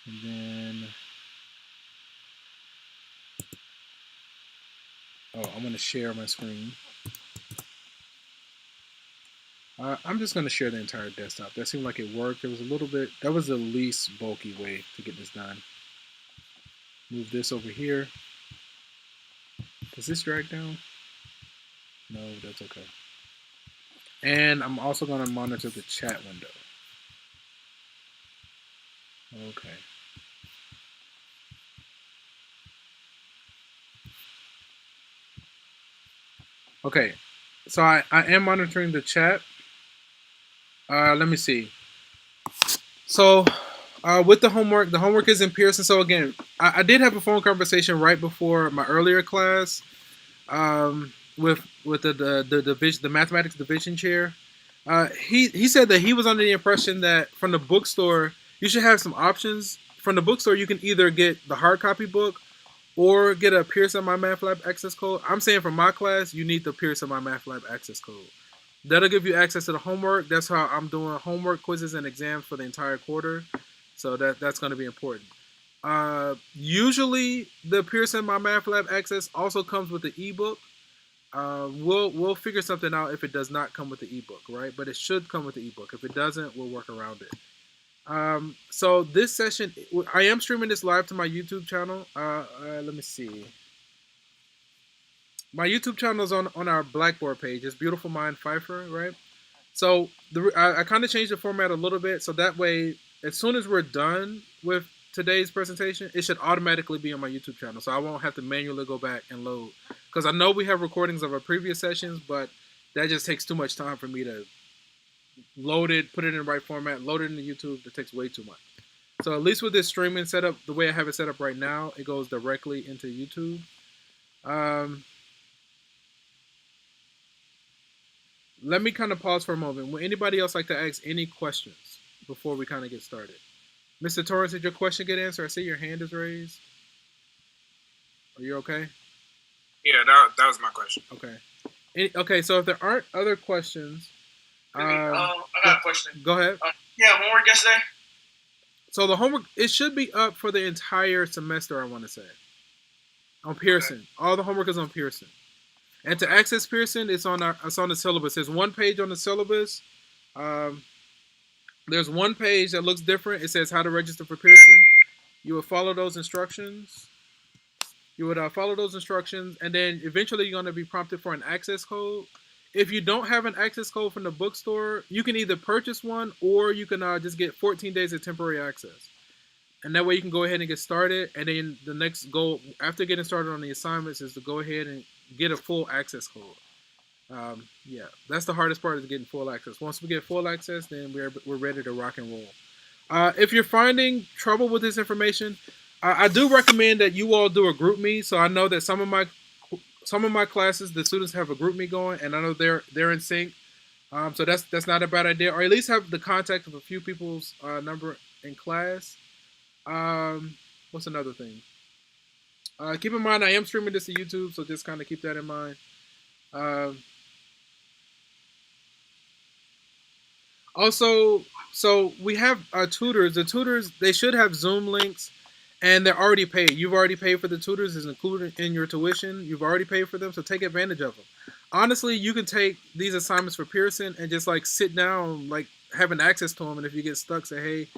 And then, I'm going to share my screen. I'm just going to share the entire desktop. That seemed like it worked. It was a little bit, that was the least bulky way to get this done. Move this over here. Does this drag down? No, that's okay. And I'm also going to monitor the chat window. Okay. Okay. So I am monitoring the chat. Let me see. So with the homework is in Pearson. So again, I did have a phone conversation right before my earlier class with the mathematics division chair. He said that he was under the impression that from the bookstore you should have some options. From the bookstore, you can either get the hard copy book or get a Pearson My Math Lab access code. I'm saying for my class, you need the Pearson My Math Lab access code. That'll give you access to the homework. That's how I'm doing homework, quizzes, and exams for the entire quarter. So that's going to be important. Usually, the Pearson My Math Lab access also comes with the ebook. We'll figure something out if it does not come with the ebook, right? But it should come with the ebook. If it doesn't, we'll work around it. So this session, I am streaming this live to my YouTube channel. Let me see. My YouTube channel is on our Blackboard page. It's Beautiful Mind Pfeiffer, right? So I kind of changed the format a little bit, so that way, as soon as we're done with today's presentation, it should automatically be on my YouTube channel, so I won't have to manually go back and load. Because I know we have recordings of our previous sessions, but that just takes too much time for me to load it, put it in the right format, load it into YouTube. That takes way too much. So at least with this streaming setup, the way I have it set up right now, it goes directly into YouTube. Let me kind of pause for a moment. Would anybody else like to ask any questions before we kind of get started? Mr. Torrance, did your question get answered? I see your hand is raised. Are you okay? Yeah, that was my question. Okay. Okay, so if there aren't other questions... I got a question. Go ahead. Yeah, homework yesterday? So the homework, it should be up for the entire semester, I want to say. On Pearson. Okay. All the homework is on Pearson. And to access Pearson, it's on the syllabus. There's one page on the syllabus. There's one page that looks different. It says how to register for Pearson. You would follow those instructions. And then eventually you're going to be prompted for an access code. If you don't have an access code from the bookstore, you can either purchase one or you can just get 14 days of temporary access. And that way you can go ahead and get started. And then the next goal after getting started on the assignments is to go ahead and get a full access code. Yeah, that's the hardest part, is getting full access. Once we get full access, then we're ready to rock and roll. If you're finding trouble with this information, I do recommend that you all do a group me. So I know that some of my classes, the students have a group me going, and I know they're in sync. So that's not a bad idea, or at least have the contact of a few people's number in class. What's another thing? Keep in mind, I am streaming this to YouTube, so just kind of keep that in mind. Also, so we have tutors. The tutors, they should have Zoom links, and they're already paid. You've already paid for the tutors. It's included in your tuition. You've already paid for them, so take advantage of them. Honestly, you can take these assignments for Pearson and just like sit down, like having access to them, and if you get stuck, say, hey,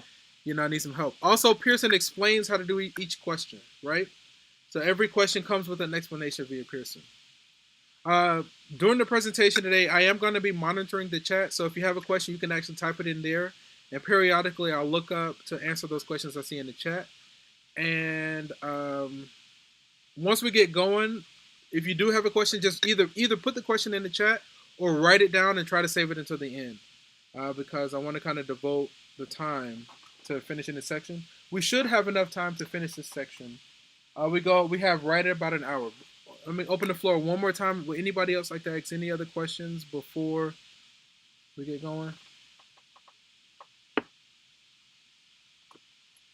I need some help. Also, Pearson explains how to do each question, right? So every question comes with an explanation via Pearson. During the presentation today, I am going to be monitoring the chat. So if you have a question, you can actually type it in there. And periodically, I'll look up to answer those questions I see in the chat. And once we get going, if you do have a question, just either put the question in the chat or write it down and try to save it until the end. Because I want to kind of devote the time to finishing this section. We should have enough time to finish this section. We have right at about an hour. Let me open the floor one more time. Would anybody else like to ask any other questions before we get going?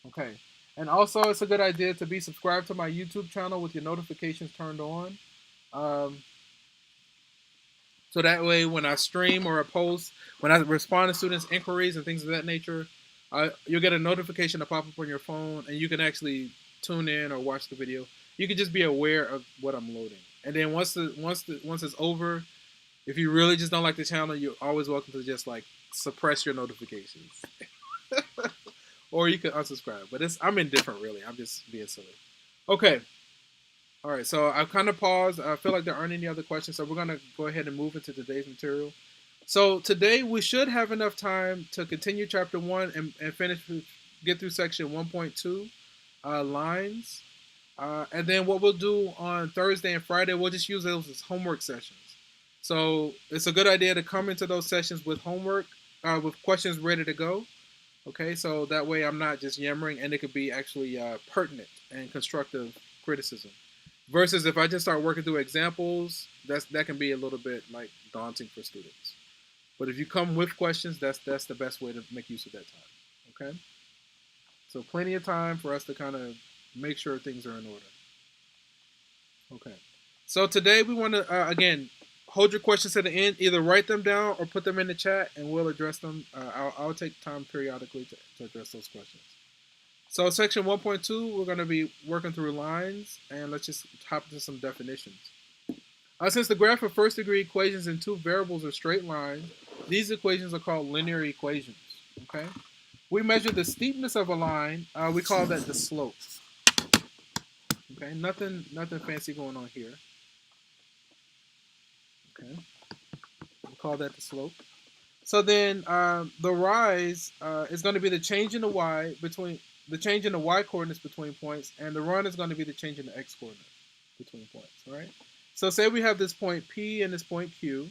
Okay. And also, it's a good idea to be subscribed to my YouTube channel with your notifications turned on. So that way, when I stream or I post, when I respond to students' inquiries and things of that nature, You'll get a notification to pop up on your phone, and you can actually tune in or watch the video. You can just be aware of what I'm loading, and then once it's over, if you really just don't like the channel, you're always welcome to just like suppress your notifications, or you can unsubscribe. But I'm indifferent, really. I'm just being silly. Okay. All right. So I've kind of paused. I feel like there aren't any other questions, so we're gonna go ahead and move into today's material. So today we should have enough time to continue chapter 1 and get through section 1.2 lines. And then what we'll do on Thursday and Friday, we'll just use those as homework sessions. So it's a good idea to come into those sessions with homework, with questions ready to go. Okay, so that way I'm not just yammering, and it could be actually pertinent and constructive criticism. Versus if I just start working through examples, that can be a little bit like daunting for students. But if you come with questions, that's the best way to make use of that time. Okay, so plenty of time for us to kind of make sure things are in order. Okay, so today we want to again hold your questions to the end. Either write them down or put them in the chat, and we'll address them. I'll take time periodically to address those questions. So section 1.2, we're going to be working through lines, and let's just hop into some definitions. Since the graph of first degree equations in two variables are straight lines, these equations are called linear equations. Okay, we measure the steepness of a line. We call that the slope. Okay, nothing fancy going on here. Okay, we call that the slope. So then the rise is going to be the change in the y coordinates between points, and the run is going to be the change in the x coordinate between points. All right. So say we have this point P and this point Q.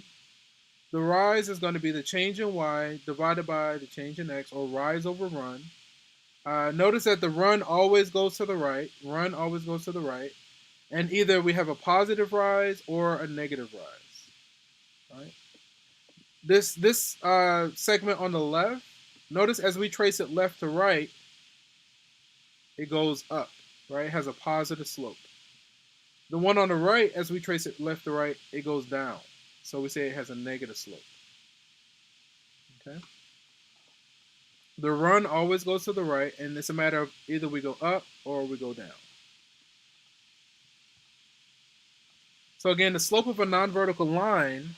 The rise is going to be the change in y divided by the change in x, or rise over run. Notice that the run always goes to the right. Run always goes to the right. And either we have a positive rise or a negative rise. All right. This segment on the left, notice as we trace it left to right, it goes up, right? It has a positive slope. The one on the right, as we trace it left to right, it goes down. So we say it has a negative slope. Okay. The run always goes to the right, and it's a matter of either we go up or we go down. So again, the slope of a non-vertical line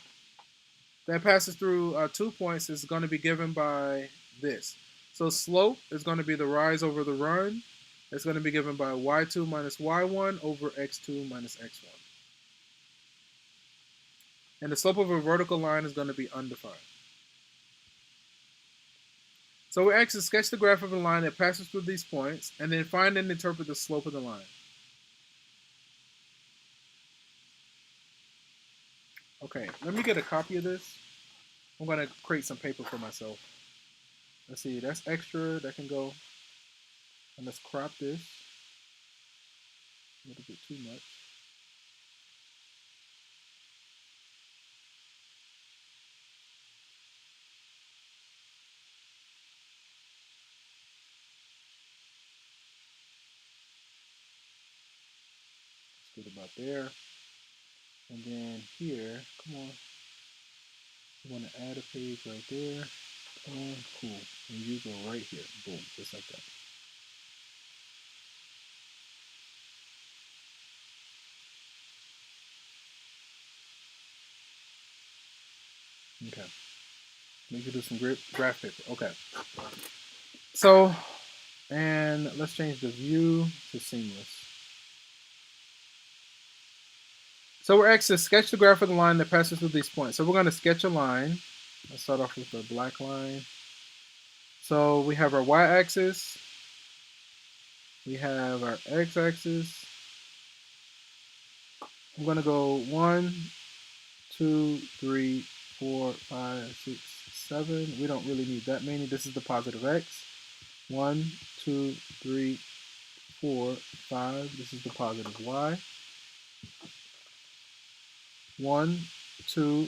that passes through 2 points is going to be given by this. So slope is going to be the rise over the run. It's going to be given by y2 minus y1 over x2 minus x1. And the slope of a vertical line is going to be undefined. So we're asked to sketch the graph of a line that passes through these points, and then find and interpret the slope of the line. Okay, let me get a copy of this. I'm going to create some paper for myself. Let's see, that's extra, that can go. And let's crop this. A little bit too much. Let's get about there. And then here, come on. You want to add a page right there. Come on, cool. And you go right here. Boom, just like that. Okay. Make you do some graph paper. Okay. So, and let's change the view to seamless. So we're asked to sketch the graph of the line that passes through these points. So we're going to sketch a line. Let's start off with the black line. So we have our y-axis. We have our x-axis. I'm going to go 1, 2, 3, 4, 5, 6, 7. We don't really need that many. This is the positive x. 1, 2, 3, 4, 5. This is the positive y. 1, 2,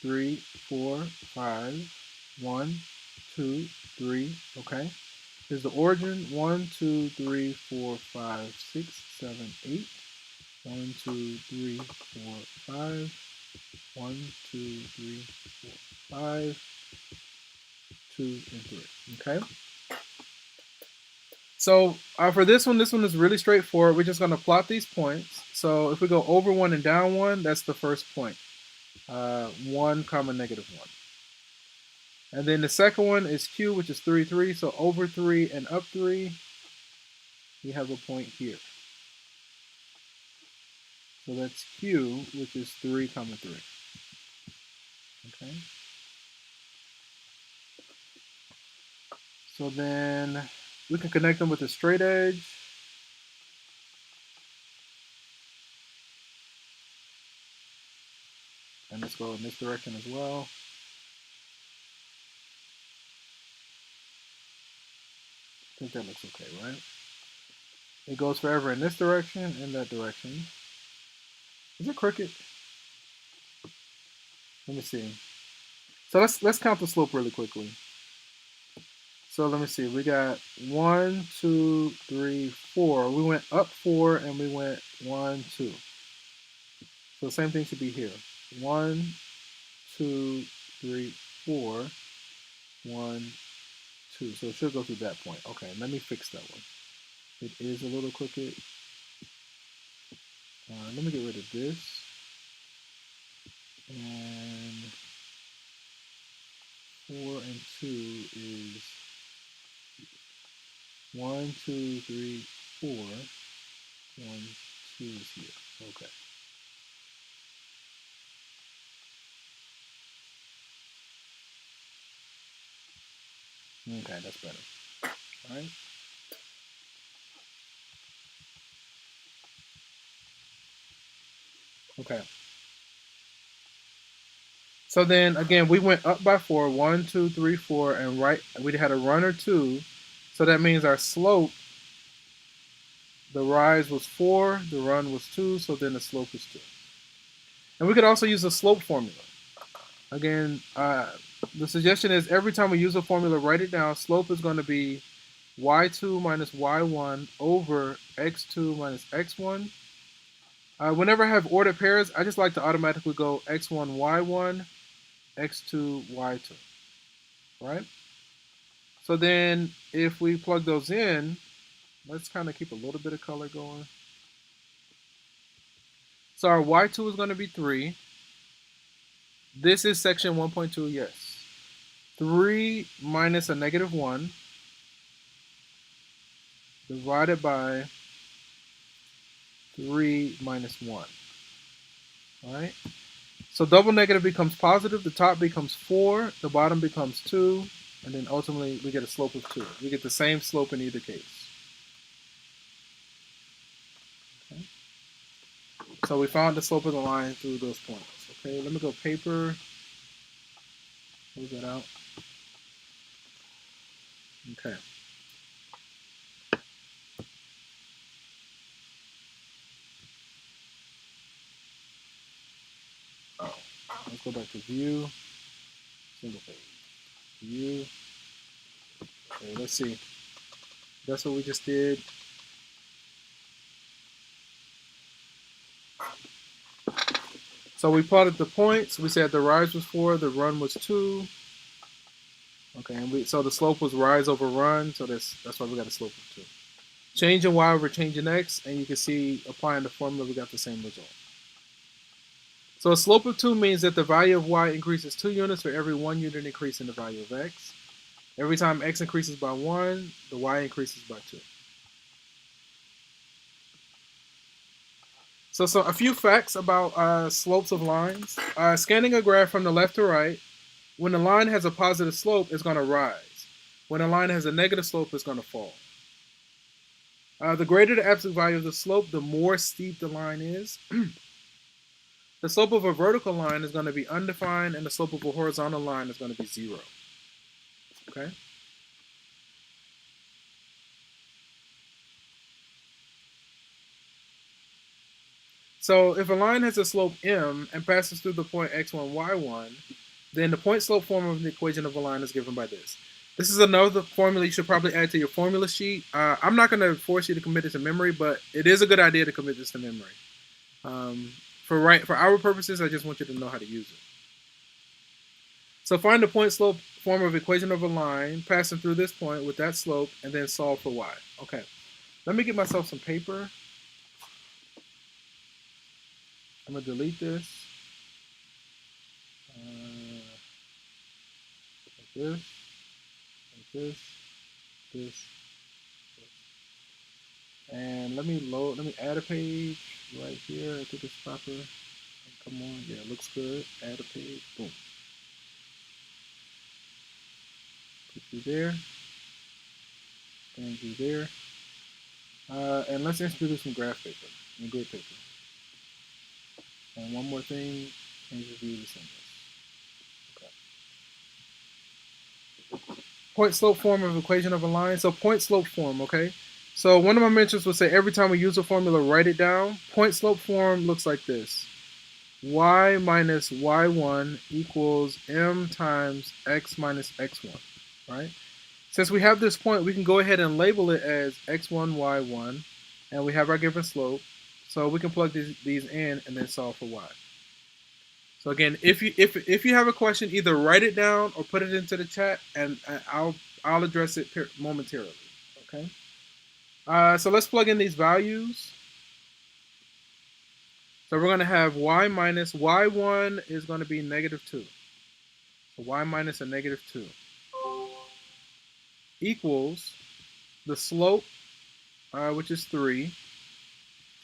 3, 4, 5. 1, 2, 3. Okay. Here's the origin. 1, 2, 3, 4, 5, 6, 7, 8. 1, 2, 3, 4, 5. 1, 2, 3, 4, 5. 2 and 3. Okay. So for this one is really straightforward. We're just going to plot these points. So if we go over 1 and down 1, that's the first point. 1 comma negative 1. And then the second one is Q, which is 3, 3. So over 3 and up 3, we have a point here. So that's Q, which is 3 comma 3. Okay. So then we can connect them with a straight edge. And let's go in this direction as well. I think that looks okay, right? It goes forever in this direction and that direction. Is it crooked? Let me see. So let's count the slope really quickly. So let me see. We got 1, 2, 3, 4. We went up 4 and we went 1, 2. So the same thing should be here. 1, 2, 3, 4. 1, 2. So it should go through that point. Okay, let me fix that one. It is a little crooked. Let me get rid of this. And 4 and 2 is 1, 2, 3, 4. 1, 2 is here. Okay. Okay, that's better. All right. Okay. So then again, we went up by 4, 1, 2, 3, 4, and right we had a run or 2. So that means our slope, the rise was 4, the run was 2, so then the slope is 2. And we could also use a slope formula. Again, the suggestion is every time we use a formula, write it down. Slope is going to be y2 minus y1 over x2 minus x1. Whenever I have ordered pairs, I just like to automatically go x1, y1, x2, y2, right? So then if we plug those in, let's kind of keep a little bit of color going. So our y2 is going to be 3. This is section 1.2, yes. 3 minus a negative 1 divided by 3 minus 1. All right? So double negative becomes positive. The top becomes 4. The bottom becomes 2. And then ultimately, we get a slope of 2. We get the same slope in either case. Okay. So we found the slope of the line through those points. Okay, let me go paper. Close that out. Okay. Oh, let's go back to view. Single page. View. Okay, let's see. That's what we just did. So we plotted the points. We said the rise was 4, the run was 2. Okay, and so the slope was rise over run, so that's why we got a slope of 2. Change in y over change in x, and you can see applying the formula, we got the same result. So a slope of 2 means that the value of y increases 2 units for every 1 unit increase in the value of x. Every time x increases by 1, the y increases by 2. So a few facts about slopes of lines. Scanning a graph from the left to right, when the line has a positive slope, it's going to rise. When a line has a negative slope, it's going to fall. The greater the absolute value of the slope, the more steep the line is. The slope of a vertical line is going to be undefined, and the slope of a horizontal line is going to be 0. Okay? So if a line has a slope m and passes through the point x1, y1, then the point slope form of the equation of a line is given by this. This is another formula you should probably add to your formula sheet. I'm not going to force you to commit it to memory, but it is a good idea to commit this to memory. For our purposes, I just want you to know how to use it. So find the point slope form of equation of a line passing through this point with that slope, and then solve for y. Okay, let me get myself some paper. I'm gonna delete this. Like this, like this, and let me add a page right here. I think it's proper. Come on, yeah, it looks good. Add a page, boom. Put you there, and you there. And let's introduce some graph paper, and grid paper. And one more thing, interview the symbols. Okay. Point slope form of equation of a line. So point slope form, okay? So one of my mentors would say every time we use a formula, write it down. Point slope form looks like this. Y minus y1 equals m times x minus x1, right? Since we have this point, we can go ahead and label it as x1, y1, and we have our given slope. So we can plug these in and then solve for y. So again, if you have a question, either write it down or put it into the chat, and I'll address it momentarily. Okay. So let's plug in these values. So we're going to have y minus y1 is going to be -2. So y minus a -2 equals the slope, which is 3,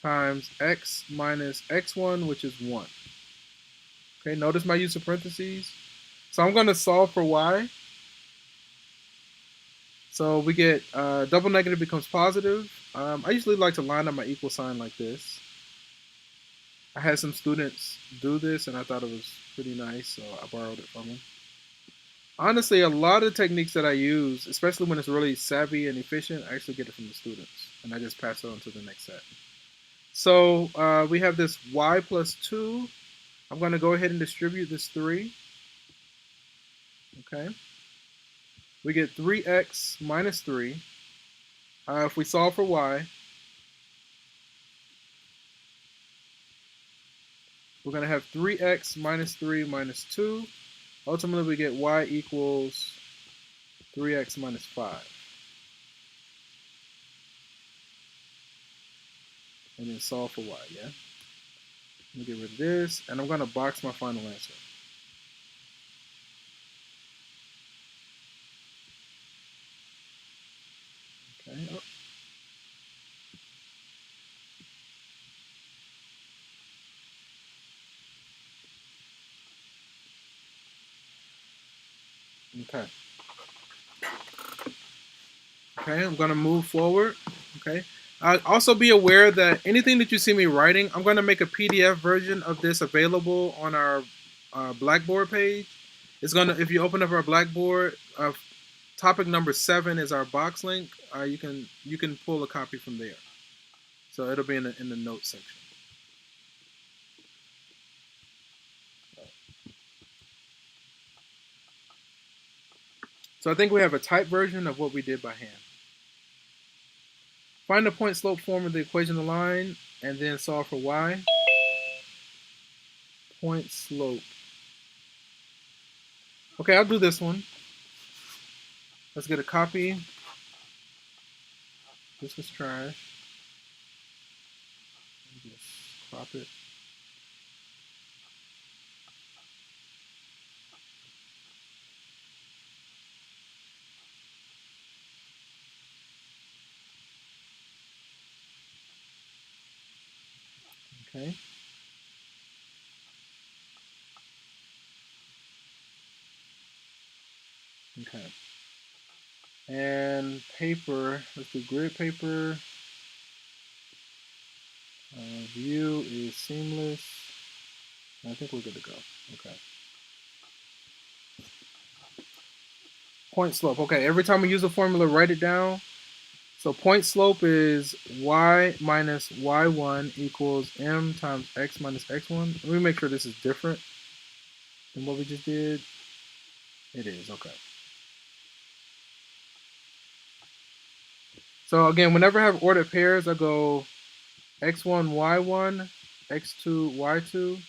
times x minus x1, which is 1. Okay, notice my use of parentheses. So I'm going to solve for y. So we get double negative becomes positive. I usually like to line up my equal sign like this. I had some students do this and I thought it was pretty nice, so I borrowed it from them. Honestly, a lot of the techniques that I use, especially when it's really savvy and efficient, I actually get it from the students, and I just pass it on to the next set. So we have this y plus 2. I'm going to go ahead and distribute this 3. Okay. We get 3x minus 3. If we solve for y, we're going to have 3x minus 3 minus 2. Ultimately, we get y equals 3x minus 5. And then solve for y, yeah? Let me get rid of this, and I'm going to box my final answer. Okay. Oh. Okay. Okay, I'm going to move forward. Okay. Also be aware that anything that you see me writing, I'm going to make a PDF version of this available on our Blackboard page. It's going to, if you open up our Blackboard, topic number 7 is our box link. You can pull a copy from there. So it'll be in the notes section. So I think we have a typed version of what we did by hand. Find the point slope form of the equation of the line and then solve for y. Point slope. Okay, I'll do this one. Let's get a copy. This was trash. Just crop it. Okay. Okay. And paper, let's do grid paper. View is seamless. I think we're good to go. Okay. Point slope. Okay, every time we use a formula, write it down. So point slope is y minus y1 equals m times x minus x1. Let me make sure this is different than what we just did. It is, okay. So again, whenever I have ordered pairs, I go x1, y1, x2, y2.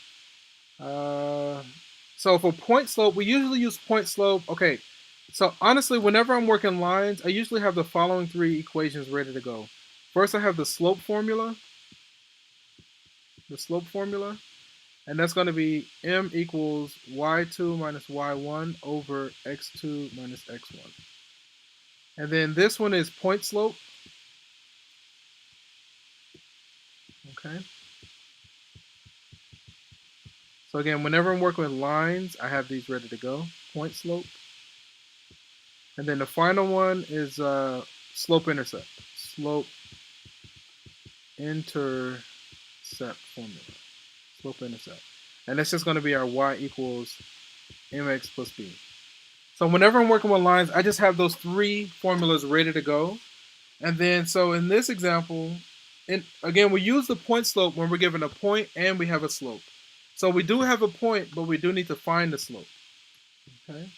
So for point slope, we usually use point slope. Okay, so honestly, whenever I'm working lines, I usually have the following three equations ready to go. First, I have the slope formula. And that's going to be m equals y2 minus y1 over x2 minus x1. And then this one is point slope. Okay. So again, whenever I'm working with lines, I have these ready to go. Point slope. And then the final one is slope intercept. Slope intercept formula. Slope intercept. And that's just going to be our y equals mx plus b. So whenever I'm working with lines, I just have those three formulas ready to go. And then, so in this example, and again, we use the point slope when we're given a point and we have a slope. So we do have a point, but we do need to find the slope. Okay.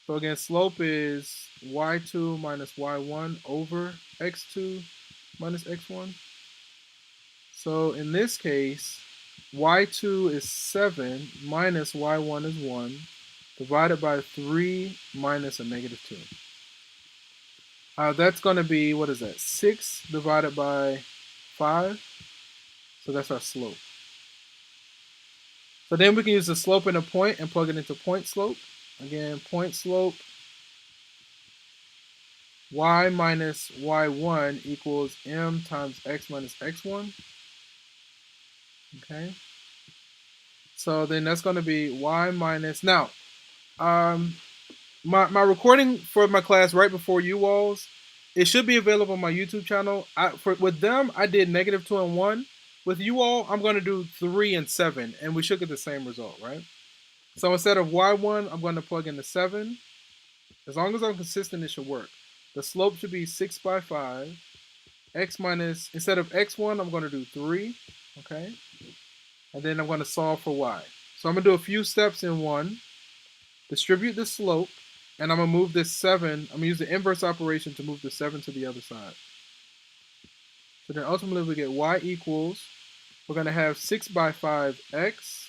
So again, slope is y2 minus y1 over x2 minus x1. So in this case, y2 is 7 minus y1 is 1 divided by 3 minus a negative 2. That's going to be, what is that, 6 divided by 5. So that's our slope. So then we can use the slope and a point and plug it into point slope. Again, point slope, y minus y1 equals m times x minus x1. Okay. So then that's going to be y minus, now, my recording for my class right before you all's, it should be available on my YouTube channel. With them, I did -2 and 1. With you all, I'm going to do 3 and 7, and we should get the same result, right? So instead of y1, I'm going to plug in the 7. As long as I'm consistent, it should work. The slope should be 6 by 5. X minus, instead of x1, I'm going to do 3. Okay? And then I'm going to solve for y. So I'm going to do a few steps in 1. Distribute the slope. And I'm going to move this 7. I'm going to use the inverse operation to move the 7 to the other side. So then ultimately we get y equals, we're going to have 6 by 5x.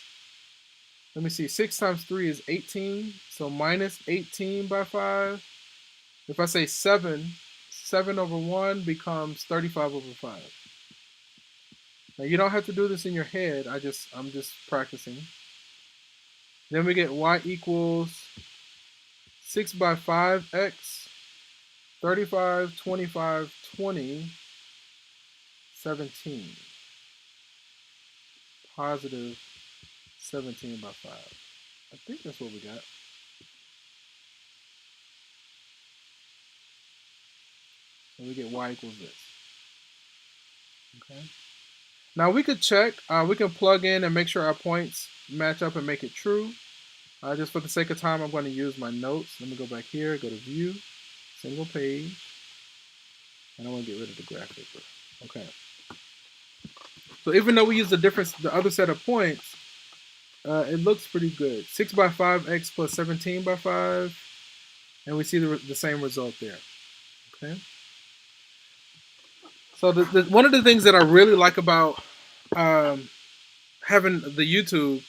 Let me see, 6 times 3 is 18. So minus 18 by 5. If I say 7, 7 over 1 becomes 35 over 5. Now you don't have to do this in your head. I'm just practicing. Then we get y equals 6 by 5x, 35, 25, 20, 17. Positive 17 by 5. I think that's what we got. And we get y equals this. Okay. Now we could check. We can plug in and make sure our points match up and make it true. Just for the sake of time, I'm going to use my notes. Let me go back here, go to View, Single Page, and I want to get rid of the graph paper. Okay. So even though we use the other set of points, it looks pretty good. 6 by 5x plus 17 by 5, and we see the same result there. Okay. So one of the things that I really like about having the YouTube,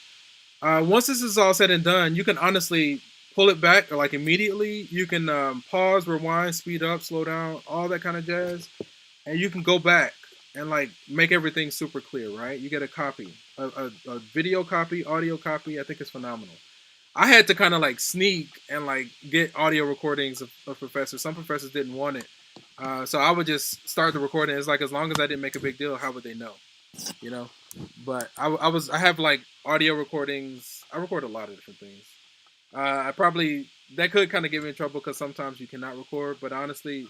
once this is all said and done, you can honestly pull it back like immediately. You can pause, rewind, speed up, slow down, all that kind of jazz, and you can go back and like make everything super clear, right? You get a copy, a video copy, audio copy. I think it's phenomenal. I had to kind of like sneak and like get audio recordings of professors. Some professors didn't want it. So I would just start the recording. It's like, as long as I didn't make a big deal, how would they know? You know? But I have like audio recordings. I record a lot of different things. That could kind of get me in trouble because sometimes you cannot record. But honestly,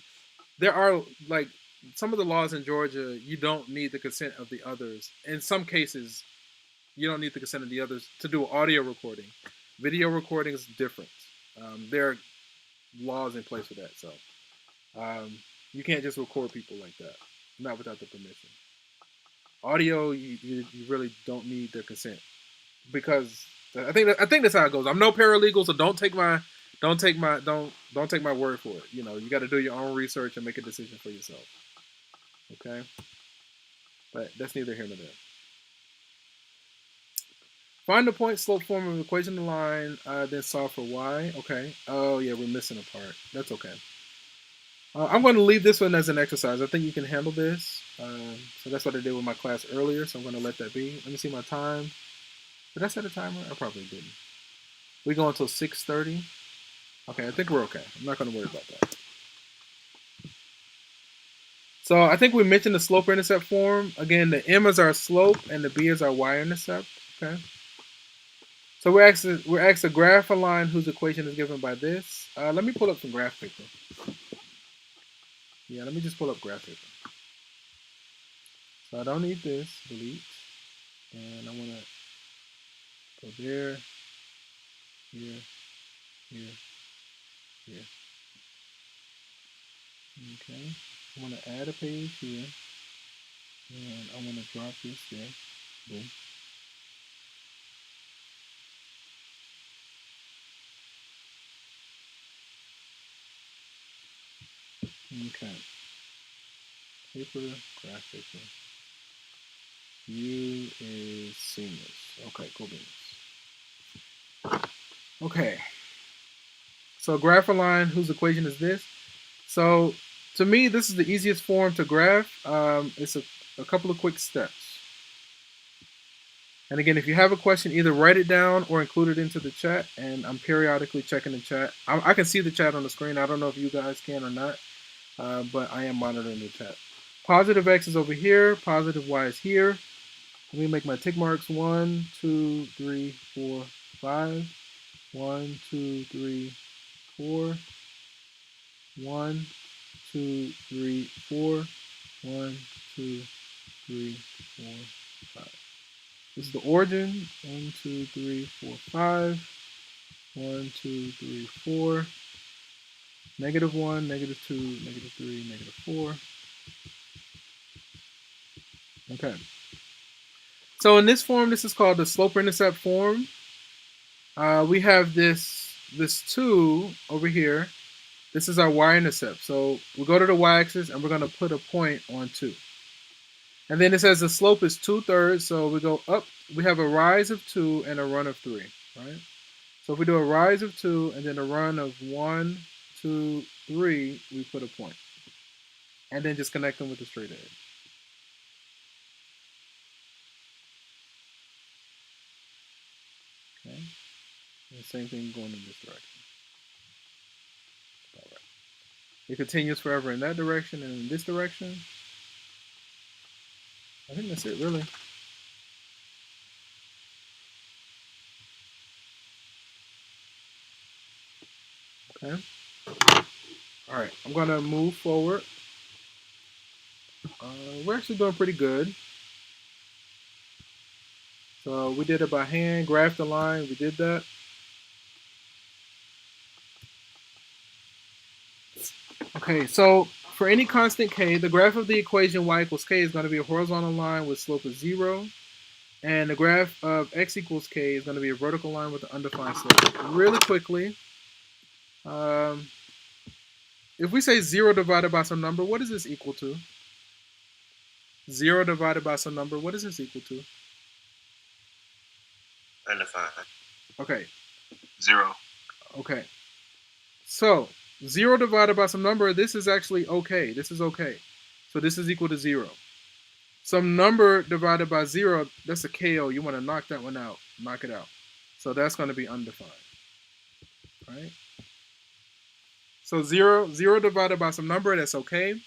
there are like some of the laws in Georgia, you don't need the consent of the others. In some cases, you don't need the consent of the others to do audio recording. Video recording is different. There are laws in place for that. So you can't just record people like that, not without the permission. Audio, you really don't need their consent, because I think that's how it goes. I'm no paralegal, so don't take my word for it. You know, you got to do your own research and make a decision for yourself. Okay, but that's neither here nor there. Find the point slope form of the equation of the line, then solve for y. Okay. Oh yeah, we're missing a part. That's okay. I'm going to leave this one as an exercise. I think you can handle this. So that's what I did with my class earlier. So I'm going to let that be. Let me see my time. Did I set a timer? I probably didn't. We go until 6:30. Okay, I think we're okay. I'm not going to worry about that. So I think we mentioned the slope-intercept form. Again, the m is our slope and the b is our y-intercept. Okay. So we're asked to graph a line whose equation is given by this. Let me pull up some graph paper. Yeah, let me just pull up graph paper. So I don't need this. Delete. And I want to go there, here, here, here. Okay. I want to add a page here. And I want to drop this there. Boom. Okay. Paper, graph paper. U is seamless. Okay, cool beans. Okay. So graph a line whose equation is this. So to me, this is the easiest form to graph. It's a couple of quick steps. And again, if you have a question, either write it down or include it into the chat. And I'm periodically checking the chat. I can see the chat on the screen. I don't know if you guys can or not, but I am monitoring the chat. Positive x is over here. Positive y is here. Let me make my tick marks. 1, 2, 3, 4, 5. 1, 2, 3, 4. 1, 2, 3, 4. 1, 2, 3, 4, 5. This is the origin. 1, 2, 3, 4, 5. 1, 2, 3, 4. Negative 1, negative 2, negative 3, negative 4. Okay. So in this form, this is called the slope-intercept form. We have this 2 over here. This is our y-intercept. So we go to the y-axis and we're going to put a point on 2. And then it says the slope is 2/3. So we go up. We have a rise of 2 and a run of 3, right? So if we do a rise of 2 and then a run of 1, 2, 3, we put a point. And then just connect them with the straight edge. Okay. And same thing going in this direction. All right. It continues forever in that direction and in this direction. I think that's it, really. Okay. All right, I'm gonna move forward. We're actually doing pretty good. So we did it by hand, graph the line, we did that. Okay, so for any constant k, the graph of the equation y equals k is going to be a horizontal line with slope of 0. And the graph of x equals k is going to be a vertical line with an undefined slope. Really quickly, if we say 0 divided by some number, what is this equal to? 0 divided by some number, what is this equal to? Undefined. Okay. 0. Okay. So 0 divided by some number, this is actually okay. This is okay. So this is equal to 0. Some number divided by 0, that's a KO. You want to knock that one out. Knock it out. So that's going to be undefined. Right? So 0 divided by some number, that's okay.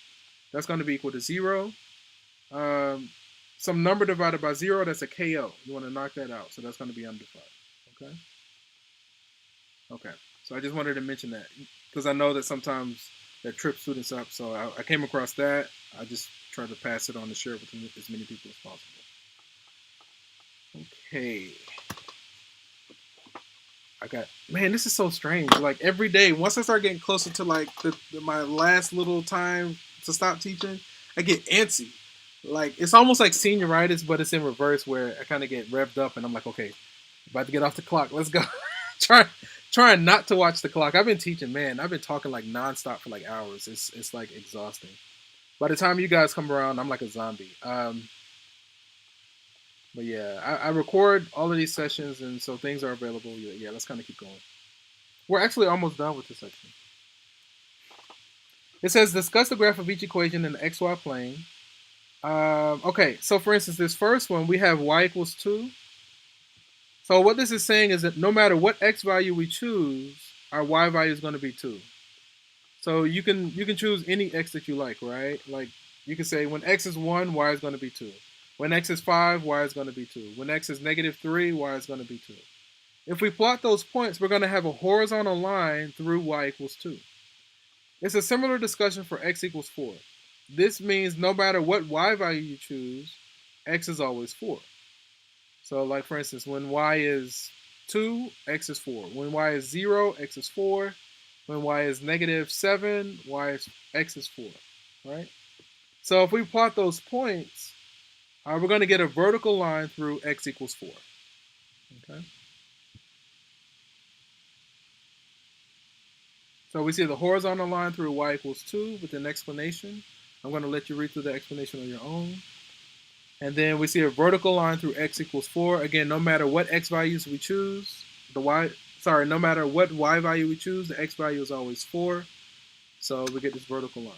That's going to be equal to 0. Some number divided by 0, that's a KO. You want to knock that out. So that's going to be undefined. Okay? Okay. So I just wanted to mention that because I know that sometimes that trips students up. So I came across that. I just tried to pass it on to share it with as many people as possible. Okay. Man, this is so strange. Like every day, once I start getting closer to like my last little time to stop teaching, I get antsy. Like it's almost like senioritis, but it's in reverse where I kind of get revved up and I'm like, okay, about to get off the clock. Let's go. Trying not to watch the clock. I've been teaching, man. I've been talking like nonstop for like hours. It's like exhausting. By the time you guys come around, I'm like a zombie. But yeah, I record all of these sessions, and so things are available. Yeah, let's kind of keep going. We're actually almost done with this section. It says discuss the graph of each equation in the xy plane. Okay, so for instance, this first one, we have y equals 2. So what this is saying is that no matter what x value we choose, our y value is going to be 2. So you can choose any x that you like, right? Like you can say when x is 1, y is going to be 2. When x is 5, y is going to be 2. When x is -3, y is going to be 2. If we plot those points, we're going to have a horizontal line through y equals 2. It's a similar discussion for x equals 4. This means no matter what y value you choose, x is always 4. So like for instance, when y is 2, x is 4. When y is 0, x is 4. When y is -7, x is 4, right? So if we plot those points, we're going to get a vertical line through x equals 4. Okay. So we see the horizontal line through y equals 2 with an explanation. I'm going to let you read through the explanation on your own. And then we see a vertical line through x equals 4. Again, no matter what x values we choose, no matter what y value we choose, the x value is always 4. So we get this vertical line.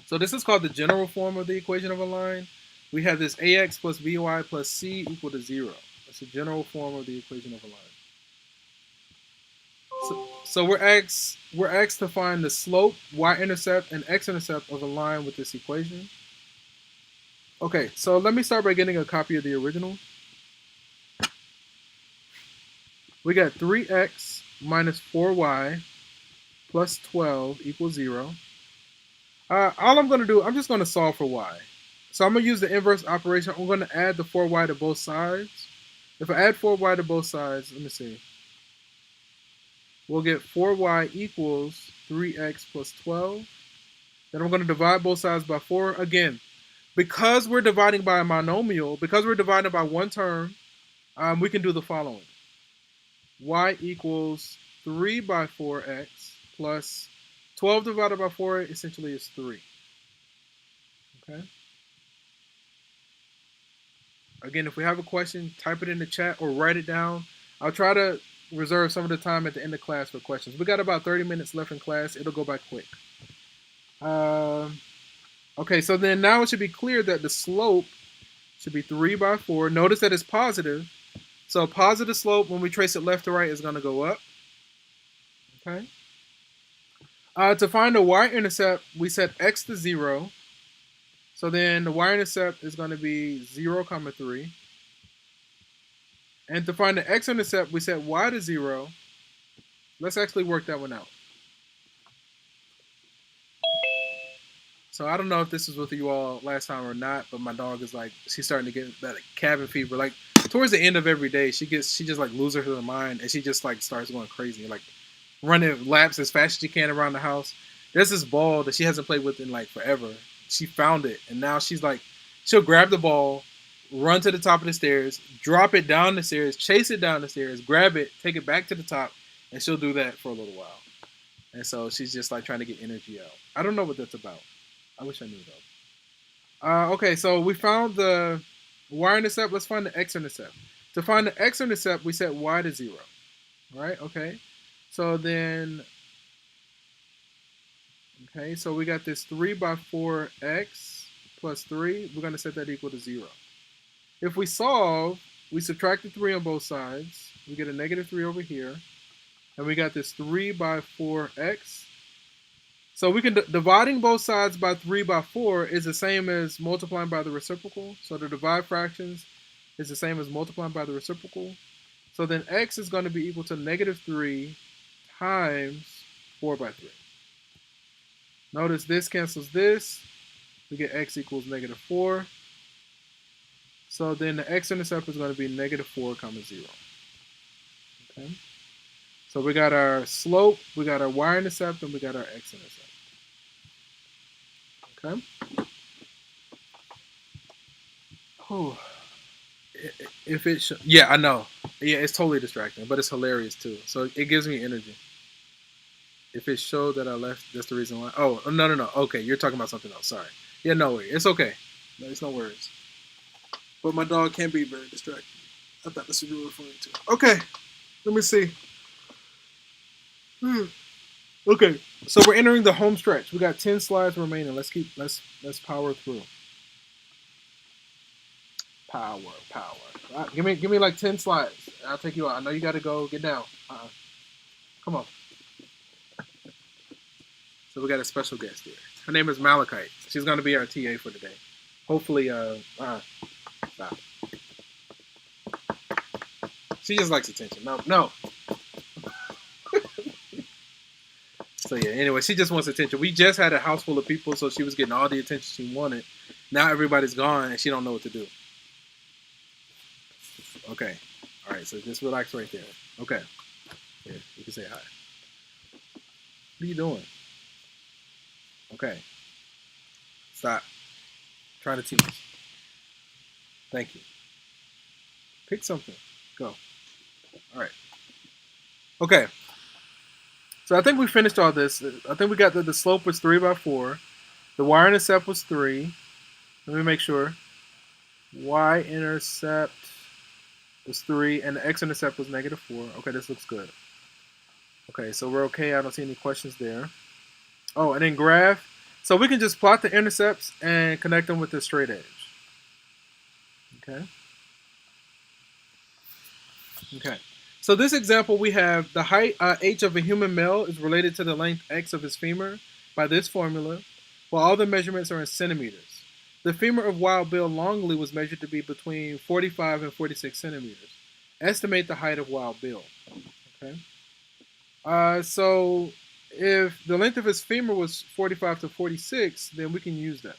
So this is called the general form of the equation of a line. We have this ax plus by plus c equal to 0. That's the general form of the equation of a line. So we're asked to find the slope, y-intercept, and x-intercept of a line with this equation. Okay, so let me start by getting a copy of the original. We got 3x minus 4y plus 12 equals 0. All I'm going to do, I'm just going to solve for y. So I'm going to use the inverse operation. I'm going to add the 4y to both sides. If I add 4y to both sides, let me see. We'll get 4y equals 3x plus 12. Then I'm going to divide both sides by 4. Again, because we're dividing by a monomial, because we're dividing by one term, we can do the following. Y equals 3 by 4x plus 12 divided by 4 essentially is 3. Okay. Again, if we have a question, type it in the chat or write it down. I'll try to reserve some of the time at the end of class for questions. We got about 30 minutes left in class. It'll go by quick. Okay, so then now it should be clear that the slope should be 3 by 4. Notice that it's positive. So positive slope, when we trace it left to right, is going to go up. Okay. To find the y-intercept, we set x to 0. So then the y-intercept is going to be 0, 3. And to find the x-intercept, we set y to 0. Let's actually work that one out. So I don't know if this was with you all last time or not, but my dog is like, she's starting to get that cabin fever. Like towards the end of every day, she just like loses her mind, and she just like starts going crazy, like running laps as fast as she can around the house. There's this ball that she hasn't played with in like forever. She found it, and now she's like, she'll grab the ball, run to the top of the stairs, drop it down the stairs, chase it down the stairs, grab it, take it back to the top, and she'll do that for a little while. And so she's just like trying to get energy out. I don't know what that's about. I wish I knew though. Okay, so we found the y-intercept. Let's find the x-intercept. To find the x-intercept, we set y to 0. Right? Okay. So then, okay, so we got this 3 by 4x plus 3. We're going to set that equal to 0. If we solve, we subtract the 3 on both sides. We get a -3 over here. And we got this 3 by 4x. So we can, dividing both sides by 3 by 4 is the same as multiplying by the reciprocal. So the divide fractions is the same as multiplying by the reciprocal. So then x is going to be equal to -3 times 4 by 3. Notice this cancels this. We get x equals -4. So then the x-intercept is going to be -4, 0. Okay. So we got our slope, we got our y-intercept, and we got our x-intercept. Okay. Oh, if it yeah, I know. Yeah, it's totally distracting, but it's hilarious too. So it gives me energy. If it showed that I left, that's the reason why. Oh, no. Okay, you're talking about something else. Sorry. Yeah, no worries. It's okay. No, it's no worries. But my dog can be very distracting. I thought that's what you were referring to. Okay, let me see. Okay, so we're entering the home stretch. We got 10 slides remaining. Let's power through. Power. Give me like 10 slides. I'll take you out. I know you got to go. Get down. Come on. So we got a special guest here. Her name is Malachite. She's gonna be our TA for today. Hopefully, stop. She just likes attention. No. So yeah. Anyway, she just wants attention. We just had a house full of people, so she was getting all the attention she wanted. Now everybody's gone, and she don't know what to do. Okay. All right. So just relax right there. Okay. Here, you can say hi. What are you doing? Okay. Stop. I'm trying to teach. Thank you. Pick something. Go. All right. Okay. So I think we finished all this. I think we got the slope was 3/4. The y-intercept was 3. Let me make sure. Y-intercept was 3, and the x-intercept was -4. Okay, this looks good. Okay, so we're okay. I don't see any questions there. Oh, and then graph. So we can just plot the intercepts and connect them with the straight edge. Okay. Okay. So this example, we have the height h of a human male is related to the length x of his femur by this formula, while all the measurements are in centimeters. The femur of Wild Bill Longley was measured to be between 45 and 46 centimeters. Estimate the height of Wild Bill. Okay. So if the length of his femur was 45 to 46, then we can use that.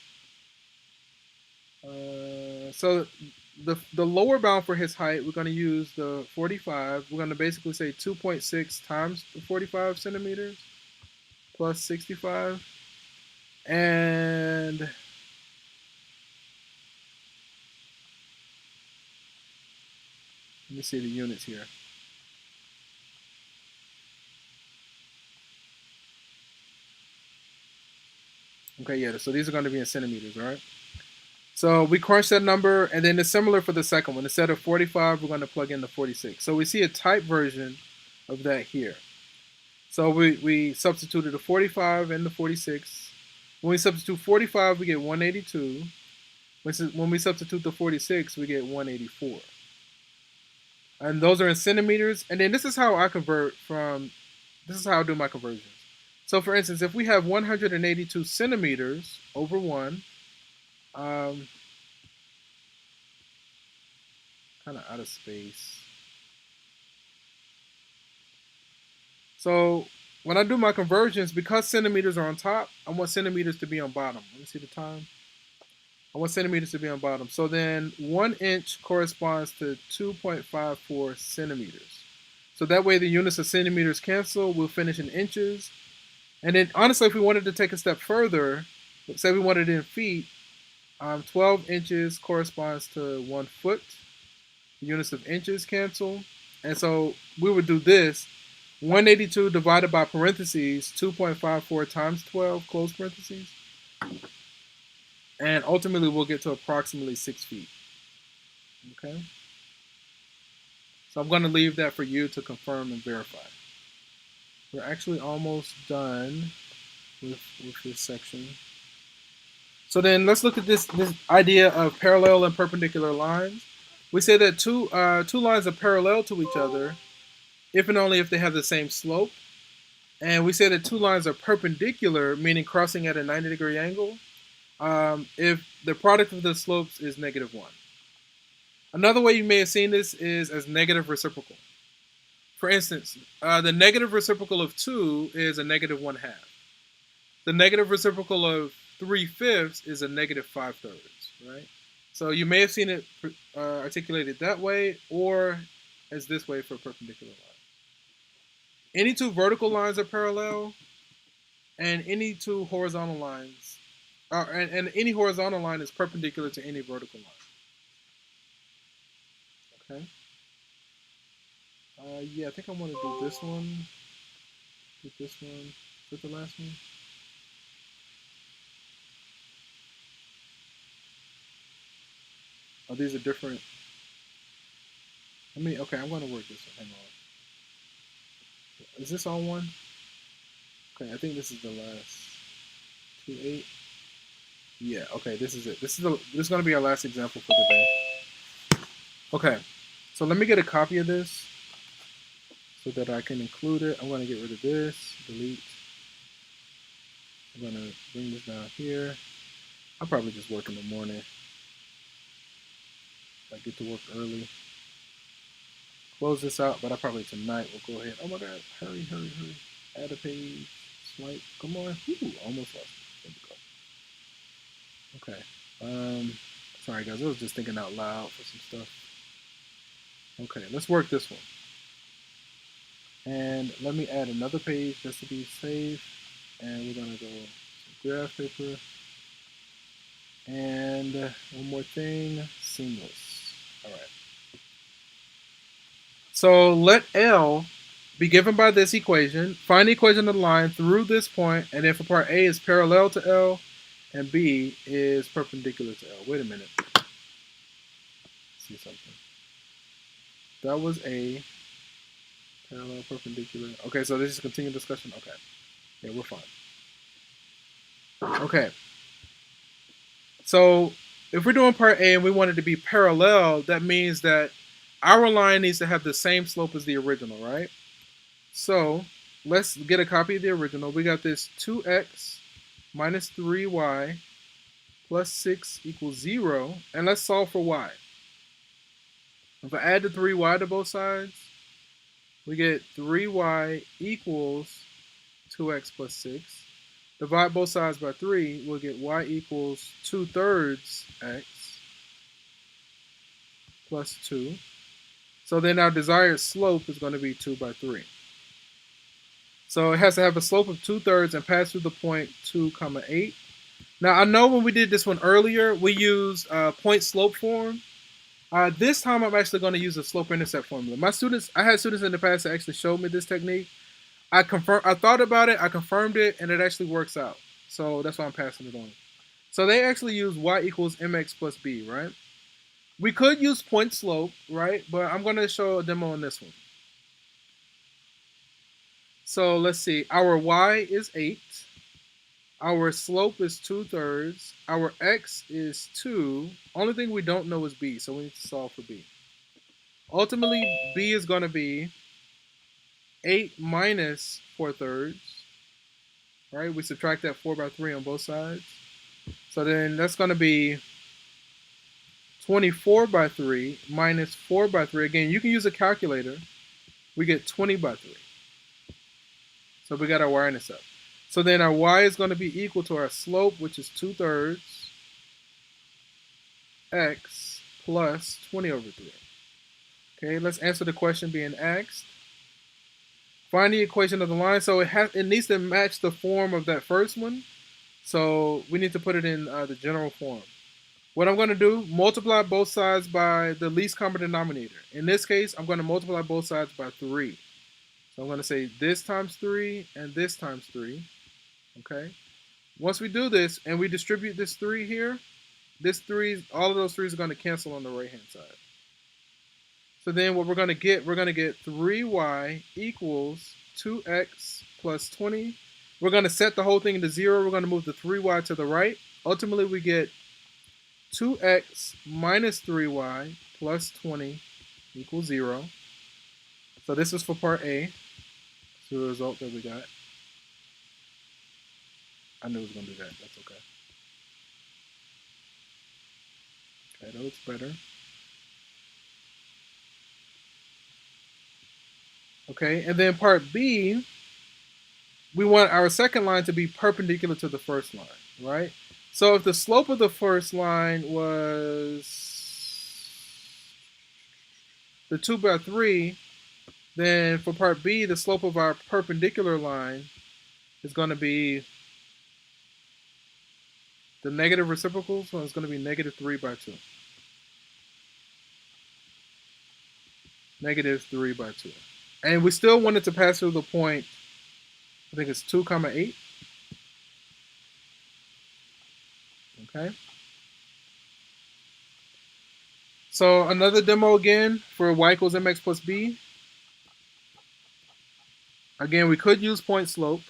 So the lower bound for his height, we're going to use the 45. We're going to basically say 2.6 times the 45 centimeters plus 65. And let me see the units here. Okay, yeah, so these are going to be in centimeters, all right? So we crunch that number, and then it's similar for the second one. Instead of 45, we're going to plug in the 46. So we see a type version of that here. So we substituted the 45 and the 46. When we substitute 45, we get 182. When we substitute the 46, we get 184. And those are in centimeters. And then this is how I do my conversions. So for instance, if we have 182 centimeters over 1, kind of out of space. So when I do my conversions, because centimeters are on top, I want centimeters to be on bottom. Let me see the time. I want centimeters to be on bottom. So then 1 inch corresponds to 2.54 centimeters. So that way the units of centimeters cancel. We'll finish in inches. And then honestly, if we wanted to take a step further, say we wanted it in feet, 12 inches corresponds to 1 foot. The units of inches cancel. And so we would do this. 182 divided by parentheses, 2.54 times 12, close parentheses. And ultimately, we'll get to approximately 6 feet. Okay? So I'm going to leave that for you to confirm and verify. We're actually almost done with this section. So then let's look at this idea of parallel and perpendicular lines. We say that two lines are parallel to each other if and only if they have the same slope. And we say that two lines are perpendicular, meaning crossing at a 90-degree angle, if the product of the slopes is -1. Another way you may have seen this is as negative reciprocal. For instance, the negative reciprocal of 2 is a -1/2. The negative reciprocal of 3/5 is a -5/3, right? So you may have seen it articulated that way or as this way for perpendicular lines. Any two vertical lines are parallel, and any two horizontal lines, and any horizontal line is perpendicular to any vertical line. Okay. Yeah, I think I want to do this one. With this one, with the last one. Oh, these are different. Okay, I'm going to work this one. Hang on. Is this all one? Okay, I think this is the last 2-8. Yeah, okay, this is it. This is going to be our last example for the day. Okay, so let me get a copy of this so that I can include it. I'm going to get rid of this, delete. I'm going to bring this down here. I'll probably just work in the morning. I get to work early. Close this out, but I probably tonight will go ahead. Oh my God, hurry, hurry, hurry. Add a page, swipe, come on. Ooh, almost lost it. There we go. Okay. Sorry guys, I was just thinking out loud for some stuff. Okay, let's work this one. And let me add another page just to be safe. And we're gonna go some graph paper. And one more thing, seamless. All right. So let L be given by this equation. Find the equation of the line through this point, and then for part A is parallel to L, and B is perpendicular to L. Wait a minute. Let's see something. That was A. Parallel, perpendicular. Okay, so this is continued discussion. Okay. Yeah, we're fine. Okay. So if we're doing part A and we want it to be parallel, that means that our line needs to have the same slope as the original, right? So let's get a copy of the original. We got this 2x minus 3y plus 6 equals 0. And let's solve for y. If I add the 3y to both sides, we get 3y equals 2x plus 6. Divide both sides by 3, we'll get y equals 2/3 x plus 2. So then our desired slope is going to be 2 by 3. So it has to have a slope of 2/3 and pass through the point 2, 8. Now I know when we did this one earlier, we used point slope form. This time I'm actually going to use a slope intercept formula. I had students in the past that actually showed me this technique. I thought about it, I confirmed it, and it actually works out. So that's why I'm passing it on. So they actually use y equals mx plus b, right? We could use point slope, right? But I'm going to show a demo on this one. So let's see. Our y is 8. Our slope is 2/3. Our x is 2. Only thing we don't know is b, so we need to solve for b. Ultimately, b is going to be 8 minus 4/3. Right? We subtract that 4 by 3 on both sides. So then that's going to be 24 by 3 minus 4 by 3. Again, you can use a calculator. We get 20 by 3. So we got our y-intercept. So then our y is going to be equal to our slope, which is 2/3 x plus 20 over 3. Okay, let's answer the question being asked. Find the equation of the line. So it needs to match the form of that first one. So we need to put it in the general form. What I'm going to do, multiply both sides by the least common denominator. In this case, I'm going to multiply both sides by 3. So I'm going to say this times 3 and this times 3. Okay. Once we do this and we distribute this 3 here, all of those 3's are going to cancel on the right-hand side. So then what we're going to get 3y equals 2x plus 20. We're going to set the whole thing into 0. We're going to move the 3y to the right. Ultimately, we get 2x minus 3y plus 20 equals 0. So this is for part A. So the result that we got. I knew it was going to do that. That's okay. Okay, that looks better. Okay, and then part B, we want our second line to be perpendicular to the first line, right? So if the slope of the first line was the 2 by 3, then for part B, the slope of our perpendicular line is going to be the negative reciprocal, so it's going to be negative 3 by 2. Negative 3 by 2. And we still want it to pass through the point I think it's 2 comma 8. Okay. So another demo again for y equals mx plus b. Again, we could use point slope.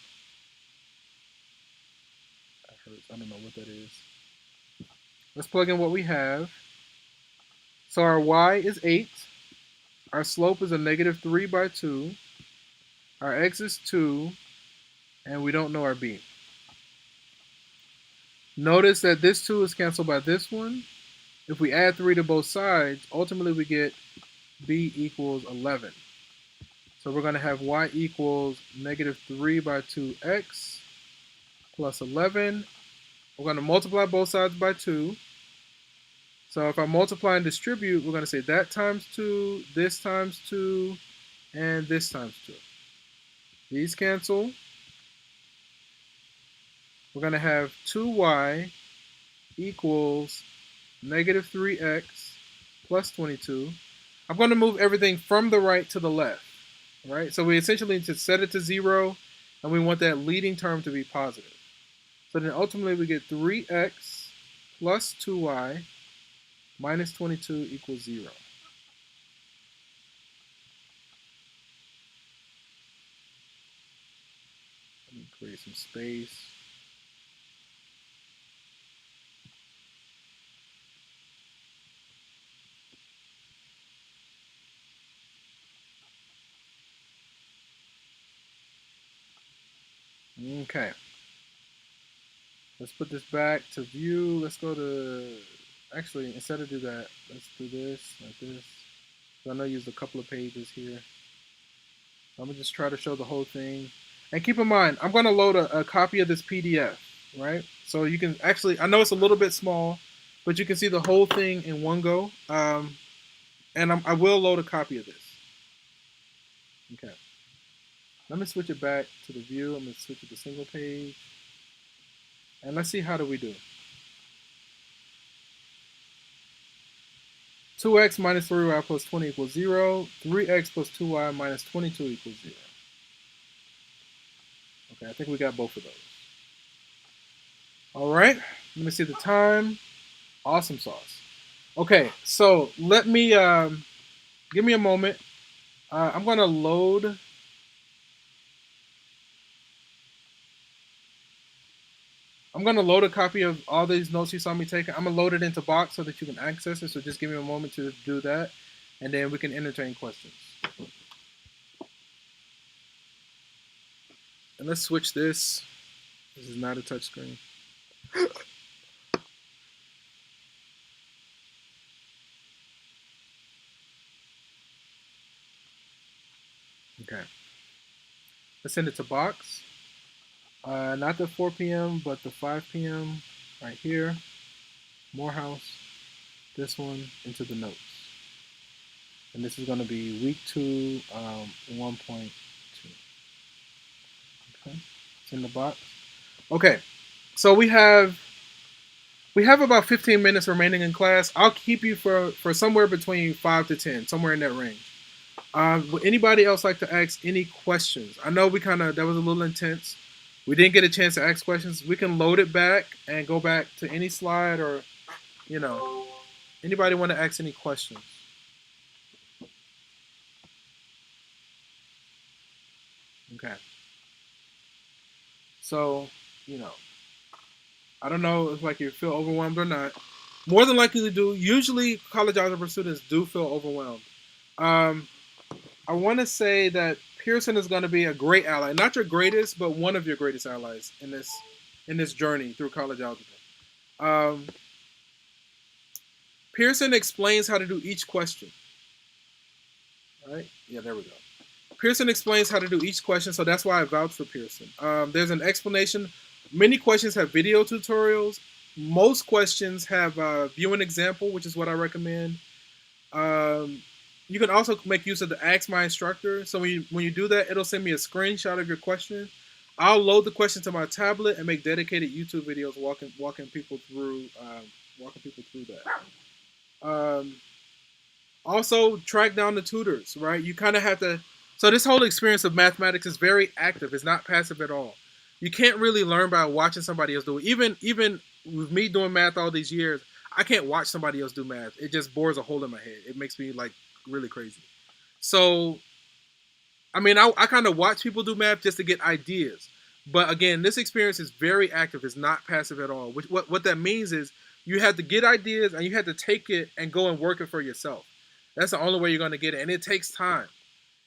That hurts. I don't know what that is. Let's plug in what we have. So our y is 8. Our slope is a negative 3 by 2. Our x is 2. And we don't know our b. Notice that this 2 is canceled by this one. If we add 3 to both sides, ultimately we get b equals 11. So we're going to have y equals negative 3 by 2x plus 11. We're going to multiply both sides by 2. So if I multiply and distribute, we're going to say that times 2, this times 2, and this times 2. These cancel. We're going to have 2y equals negative 3x plus 22. I'm going to move everything from the right to the left. Right? So we essentially need to set it to 0, and we want that leading term to be positive. So then ultimately we get 3x plus 2y minus 22 equals 0. Let me create some space. Okay. Let's put this back to view. Let's go to, actually, instead of do that, let's do this, like this. So I know I used a couple of pages here. I'm going to just try to show the whole thing. And keep in mind, I'm going to load a copy of this PDF, right? So you can actually, I know it's a little bit small, but you can see the whole thing in one go. And I will load a copy of this. Okay. Let me switch it back to the view. I'm going to switch it to single page. And let's see how do we do. 2x minus 3y plus 20 equals 0. 3x plus 2y minus 22 equals 0. Okay, I think we got both of those. All right, let me see the time. Awesome sauce. Okay, so let me, give me a moment. I'm going to load. I'm going to load a copy of all these notes you saw me taking. I'm going to load it into Box so that you can access it. So just give me a moment to do that, and then we can entertain questions. And let's switch this. This is not a touch screen. Okay. Let's send it to Box. Not the 4 p.m., but the 5 p.m. right here. Morehouse. This one into the notes. And this is going to be week 2, 1.2. Okay. It's in the box. Okay. So we have about 15 minutes remaining in class. I'll keep you for somewhere between 5 to 10, somewhere in that range. Would anybody else like to ask any questions? I know that was a little intense. We didn't get a chance to ask questions. We can load it back and go back to any slide, or, anybody want to ask any questions? Okay. So, I don't know if you feel overwhelmed or not. More than likely to do. Usually college algebra students do feel overwhelmed. I want to say that Pearson is going to be a great ally. Not your greatest, but one of your greatest allies in this journey through college algebra. Pearson explains how to do each question. All right? Yeah, there we go. Pearson explains how to do each question, so that's why I vouch for Pearson. There's an explanation. Many questions have video tutorials. Most questions have view an example, which is what I recommend. You can also make use of the Ask My Instructor. So when you do that, it'll send me a screenshot of your question. I'll load the question to my tablet and make dedicated YouTube videos walking people through that. Also, track down the tutors, right? You kind of have to So this whole experience of mathematics is very active. It's not passive at all. You can't really learn by watching somebody else do it. Even with me doing math all these years, I can't watch somebody else do math. It just bores a hole in my head. It makes me like really crazy. So I mean, I kind of watch people do math just to get ideas. But again, this experience is very active. It's not passive at all. What that means is you have to get ideas and you have to take it and go and work it for yourself. That's the only way you're going to get it. And it takes time.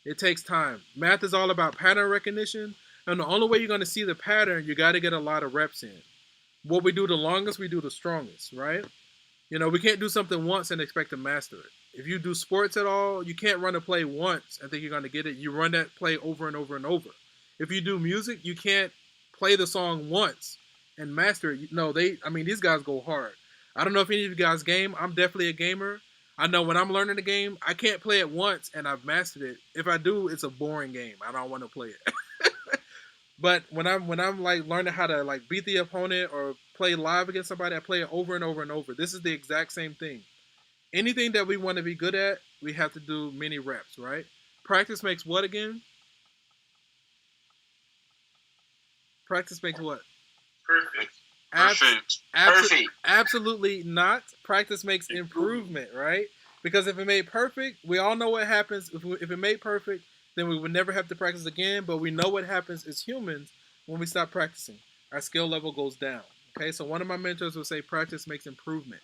It takes time. Math is all about pattern recognition. And the only way you're going to see the pattern, you got to get a lot of reps in. What we do the longest, we do the strongest, right? You know, we can't do something once and expect to master it. If you do sports at all, you can't run a play once and think you're going to get it. You run that play over and over and over. If you do music, you can't play the song once and master it. No, these guys go hard. I don't know if any of you guys game. I'm definitely a gamer. I know when I'm learning the game, I can't play it once and I've mastered it. If I do, it's a boring game. I don't want to play it. But when I'm like learning how to like beat the opponent or play live against somebody, I play it over and over and over. This is the exact same thing. Anything that we want to be good at, we have to do many reps, right? Practice makes what again? Practice makes what? Perfect. Perfect. Absolutely not. Practice makes improvement, right? Because if it made perfect, we all know what happens. If it made perfect, then we would never have to practice again. But we know what happens as humans when we stop practicing. Our skill level goes down. Okay, so one of my mentors would say practice makes improvement.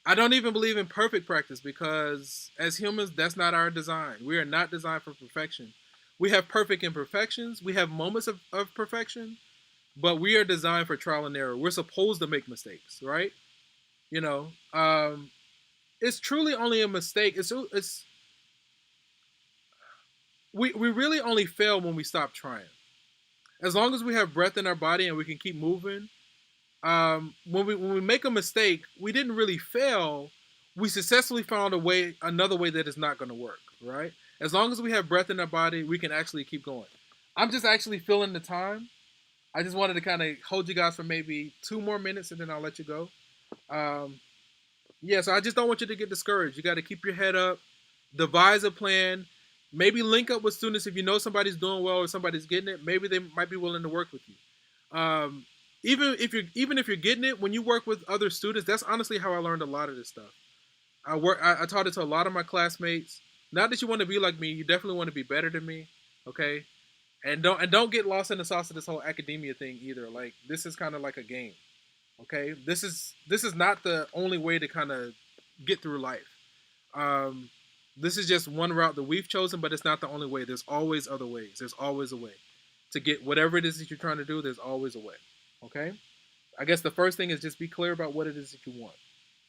I don't even believe in perfect practice because as humans, that's not our design. We are not designed for perfection. We have perfect imperfections. We have moments of perfection, but we are designed for trial and error. We're supposed to make mistakes, right? You know, it's truly only a mistake. We really only fail when we stop trying. As long as we have breath in our body and we can keep moving, when we make a mistake, we didn't really fail. We successfully found another way that is not going to work, right? As long as we have breath in our body, we can actually keep going. I'm just actually filling the time. I just wanted to kind of hold you guys for maybe 2 more minutes and then I'll let you go. Yeah, so I just don't want you to get discouraged. You got to keep your head up, devise a plan, maybe link up with students if you know somebody's doing well or somebody's getting it. Maybe they might be willing to work with you. Even if you're getting it, when you work with other students, that's honestly how I learned a lot of this stuff. I taught it to a lot of my classmates. Not that you want to be like me, you definitely want to be better than me, okay? And don't get lost in the sauce of this whole academia thing either. Like this is kind of like a game, okay? This is not the only way to kind of get through life. This is just one route that we've chosen, but it's not the only way. There's always other ways. There's always a way to get whatever it is that you're trying to do. There's always a way. Okay, I guess the first thing is just be clear about what it is that you want.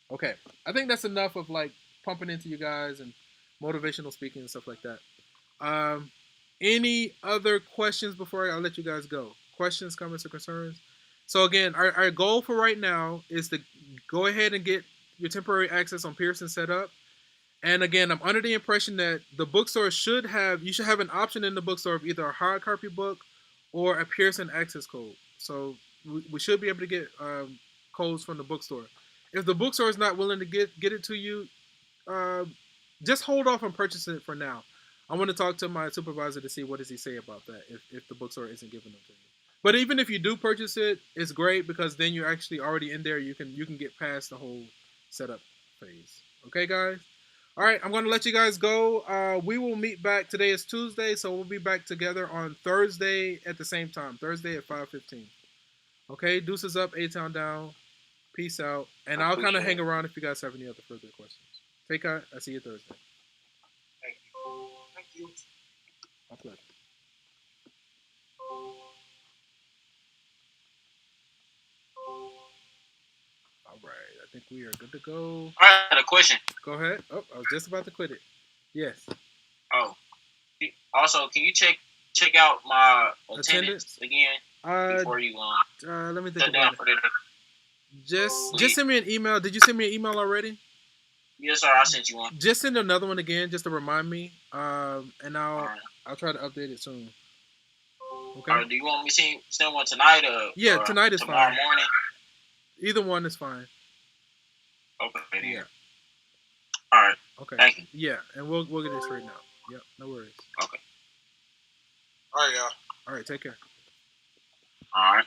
Okay, I think that's enough of like pumping into you guys and motivational speaking and stuff like that. Any other questions before I let you guys go? Questions, comments, or concerns? So again, our goal for right now is to go ahead and get your temporary access on Pearson set up. And again, I'm under the impression that the bookstore should have an option in the bookstore of either a hard copy book or a Pearson access code. So we should be able to get codes from the bookstore. If the bookstore is not willing to get it to you, just hold off on purchasing it for now. I want to talk to my supervisor to see what does he say about that if the bookstore isn't giving them to you. But even if you do purchase it, it's great because then you're actually already in there. You can get past the whole setup phase. Okay, guys? All right, I'm going to let you guys go. We will meet back. Today is Tuesday, so we'll be back together on Thursday at the same time. Thursday at 5:15. Okay, deuces up, A-Town down. Peace out. And I'll kind of hang around if you guys have any other further questions. Take care. I'll see you Thursday. Thank you. Thank you. My pleasure. All right, I think we are good to go. I had a question. Go ahead. Oh, I was just about to quit it. Yes. Oh. Also, can you check out my attendance again before you let me think about it. Just send me an email. Did you send me an email already? Yes, sir. I sent you one. Just send another one again, just to remind me. And I'll try to update it soon. Okay. Do you want me to send one tonight or tonight is tomorrow fine. morning? Either one is fine. Okay. Yeah. All right. Okay. Thank you. Yeah, and we'll get it straightened out. Yep. No worries. Okay. All right, y'all. All right, take care. All right.